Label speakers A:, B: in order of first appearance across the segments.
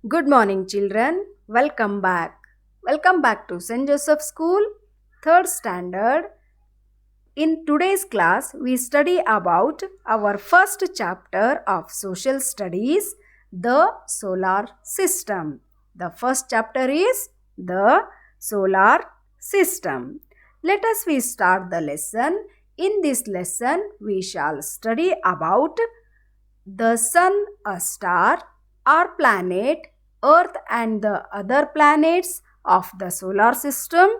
A: Good morning, children. Welcome back. Welcome back to St. Joseph School, 3rd standard. In today's class, we study about our first chapter of social studies, the solar system. The first chapter is the solar system. Let us we start the lesson. In this lesson, we shall study about the sun, a star, our planet, Earth, and the other planets of the solar system,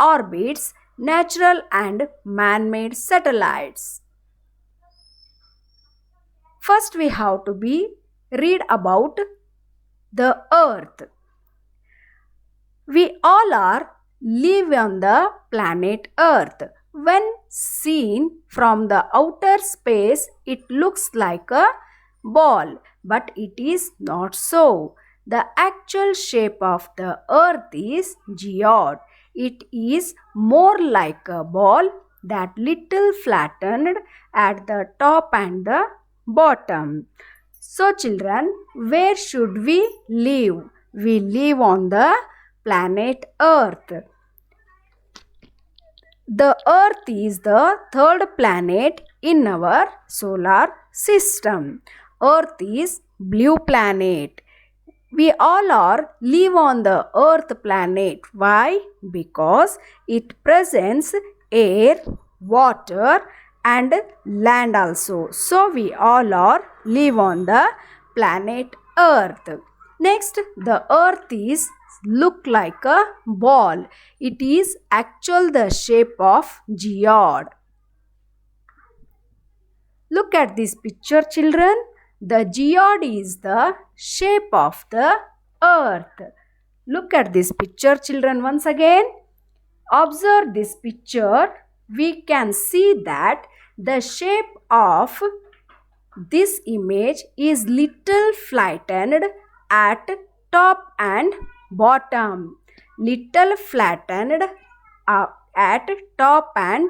A: orbits, natural and man made satellites. First, we have to read about the Earth. We all are live on the planet Earth. When seen from the outer space, it looks like a ball, but it is not so. The actual shape of the Earth is geode. It is more like a ball that little flattened at the top and the bottom. So children, where should we live? We live on the planet Earth. The Earth is the third planet in our solar system. Earth is blue planet. We all are live on the Earth planet. Why? Because it presents air, water and land also. So we all are live on the planet Earth. Next, the Earth is look like a ball. It is actual the shape of geode. Look at this picture, children. The geode is the shape of the earth. Look at this picture, children, once again. Observe this picture. We can see that the shape of this image is little flattened at top and bottom. Little flattened at top and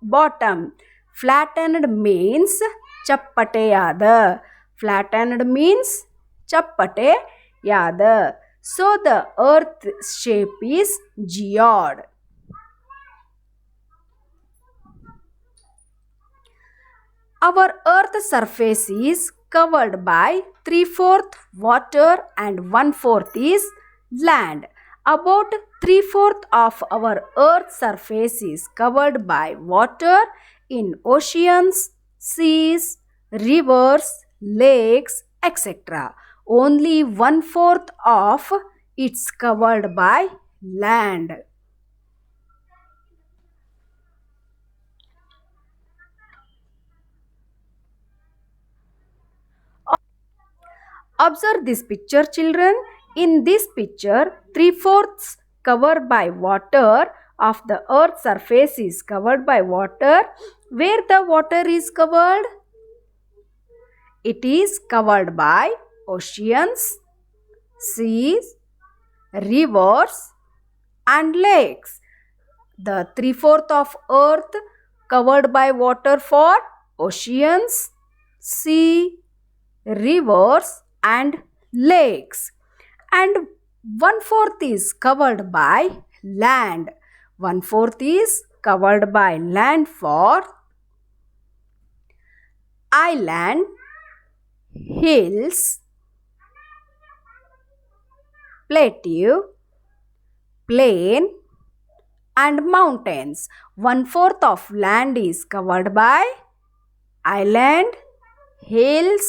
A: bottom. Flattened means chappateyada. Flattened means chappateyada. So the earth shape is geode. Our earth surface is covered by 3/4 water and 1/4 is land. About 3/4 of our earth surface is covered by water in oceans, seas, rivers, lakes, etc. Only 1/4 of it's covered by land. Observe this picture, children. In this picture, 3/4 covered by water of the earth's surface is covered by water. Where the water is covered? It is covered by oceans, seas, rivers and lakes. The 3/4 of earth covered by water for oceans, sea, rivers and lakes, and 1/4 is covered by land. 1/4 is covered by land for island, hills, plateau, plain and mountains. 1/4 of land is covered by island, hills,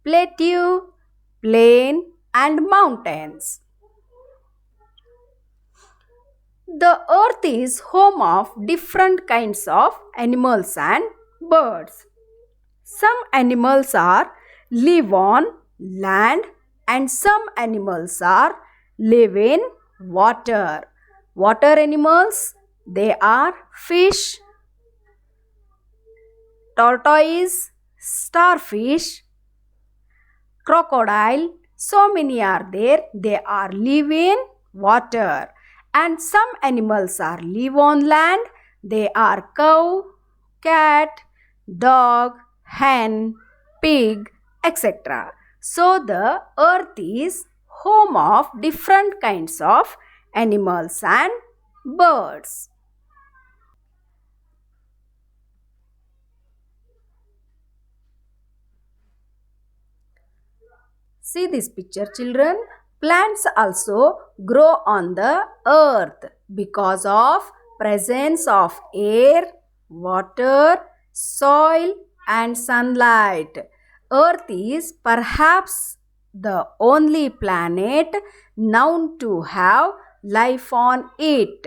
A: plateau, plain and mountains. The earth is home of different kinds of animals and birds. Some animals are live on land and some animals are live in water. Water animals, they are fish, tortoise, starfish, crocodile. So many are there. They are live in water. And some animals are live on land. They are cow, cat, dog, hen, pig, etc. So the earth is home of different kinds of animals and birds. See this picture, children. Plants also grow on the earth because of presence of air, water, soil and sunlight. Earth is perhaps the only planet known to have life on it.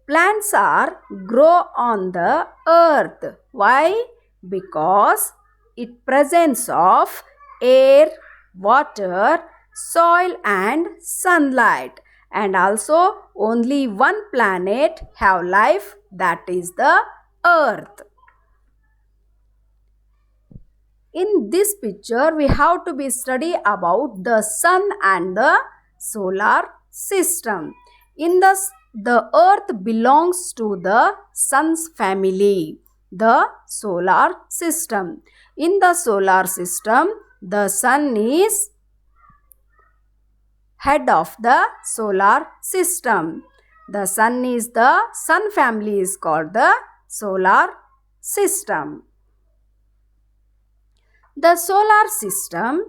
A: Plants are grow on the earth. Why? Because it presence of air, water, soil and sunlight, and also only one planet have life, that is the earth. In this picture we have to be study about the sun and the solar system. The earth belongs to the sun's family, the solar system. In the solar system, the sun is head of the solar system. The sun family is called the solar system. The solar system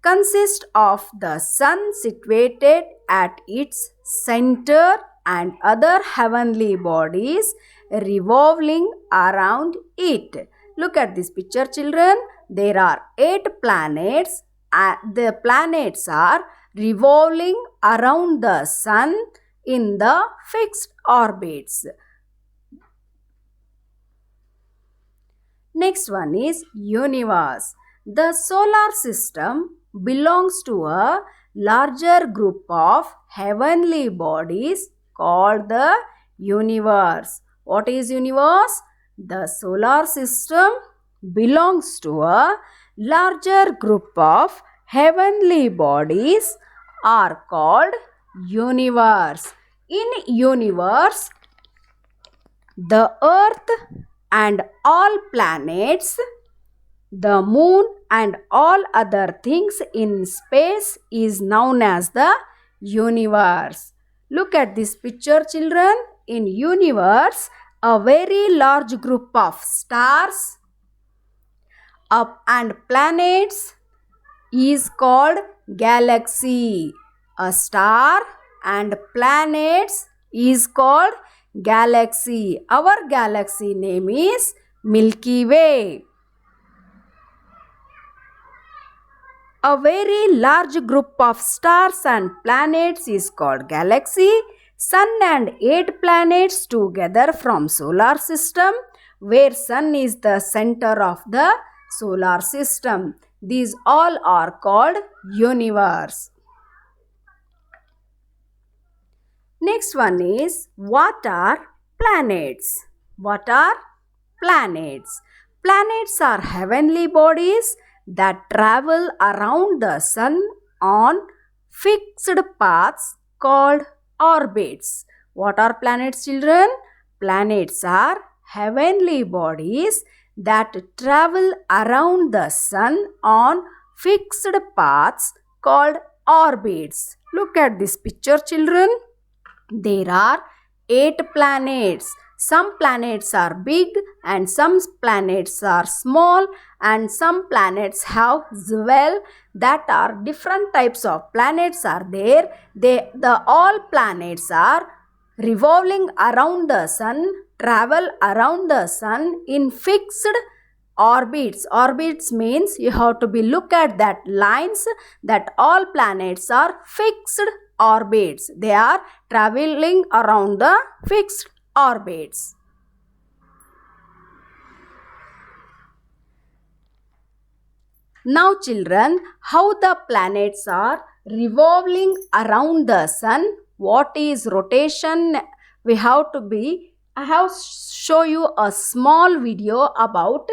A: consists of the sun situated at its center and other heavenly bodies revolving around it. Look at this picture, children. There are 8 planets. The planets are revolving around the sun in the fixed orbits. Next one is universe. The solar system belongs to a larger group of heavenly bodies called the universe. What is universe? The solar system belongs to a larger group of heavenly bodies are called universe. In universe, the earth and all planets, the moon and all other things in space is known as the universe. Look at this picture, children. In universe, a very large group of stars and planets is called galaxy. A star and planets is called galaxy. Our galaxy name is Milky Way. A very large group of stars and planets is called galaxy. Sun and 8 planets together from solar system, where sun is the center of the solar system. These all are called universe. Next one is, what are planets? What are planets? Planets are heavenly bodies that travel around the sun on fixed paths called orbits. What are planets, children? Planets are heavenly bodies that travel around the sun on fixed paths called orbits. Look at this picture, children. There are 8 planets. Some planets are big and some planets are small, and some planets have well, that are different types of planets are there. All planets are revolving around the sun, travel around the sun in fixed orbits. Orbits means you have to be look at that lines, that all planets are fixed orbits. They are traveling around the fixed orbits. Now, children, how the planets are revolving around the sun. What is rotation? I have show you a small video about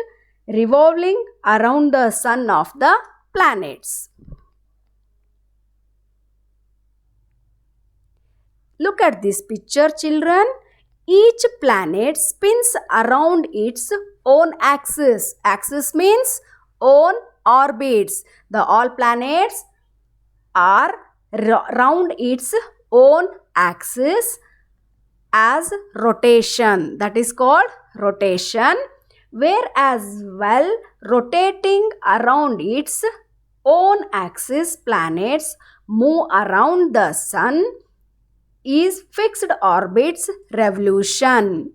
A: revolving around the sun of the planets. Look at this picture, children. Each planet spins around its own axis. Axis means own orbits. The all planets are round its own axis as rotation. That is called rotation. Whereas while rotating around its own axis, planets move around the sun is fixed orbit's revolution.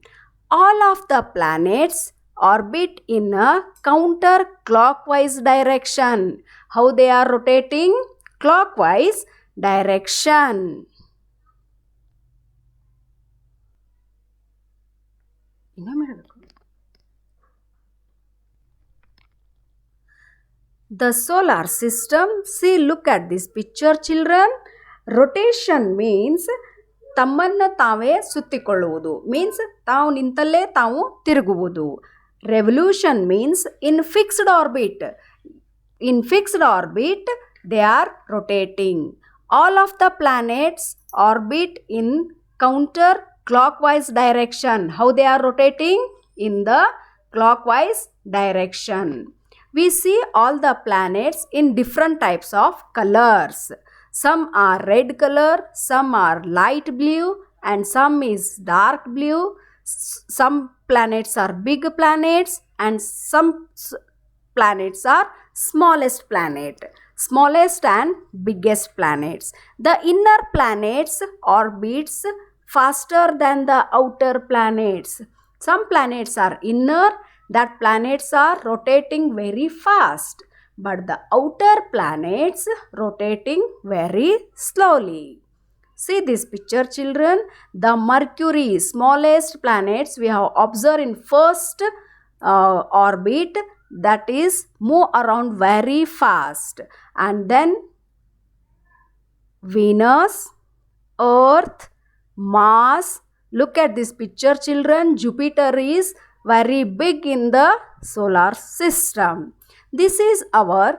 A: All of the planets orbit in a counterclockwise direction. How they are rotating? Clockwise direction. The solar system, see, look at this picture children. Rotation means ತಮ್ಮನ್ನು ತಾವೇ ಸುತ್ತಿಕೊಳ್ಳುವುದು, means ತಾವು ನಿಂತಲ್ಲೇ ತಾವು ತಿರುಗುವುದು. Revolution means in fixed orbit. In fixed orbit they are rotating. All of the planets orbit in counter clockwise direction. How they are rotating? In the clockwise direction. We see all the planets in different types of colors. Some are red color, some are light blue, and some is dark blue. Some planets are big planets, and some planets are smallest planet. Smallest and biggest planets. The inner planets orbits faster than the outer planets. Some planets are inner, that planets are rotating very fast, but the outer planets rotating very slowly. See this picture children. The Mercury, smallest planets we have observed in first orbit, that is move around very fast, and then Venus, Earth, Mars. Look at this picture children. Jupiter is very big in the solar system. This is our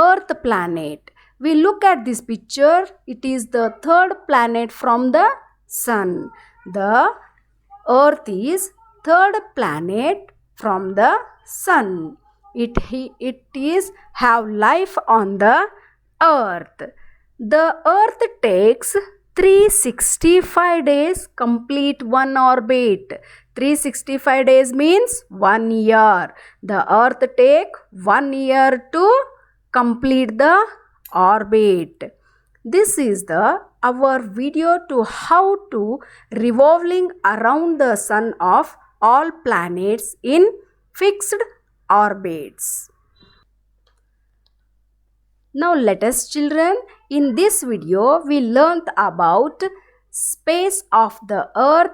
A: Earth planet. We look at this picture, it is the third planet from the sun. The Earth is third planet from the sun. It is have life on the earth. The earth takes 365 days complete one orbit. 365 days means 1 year. The earth take 1 year to complete the orbit. This is our video to how to revolving around the sun of all planets in fixed orbits. Now let us children, in this video we learnt about space of the earth.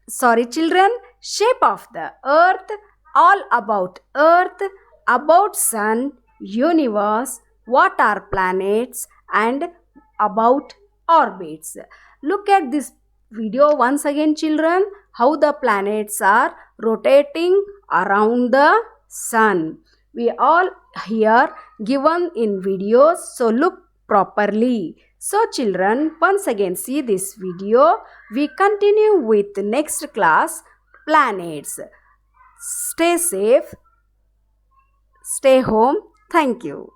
A: Sorry children, shape of the earth, all about earth, about sun, universe, what are planets, and about orbits. Look at this video once again children, how the planets are rotating around the sun. We all here given in videos, so look properly. So children, once again see this video. We continue with the next class, planets. Stay safe, stay home. Thank you.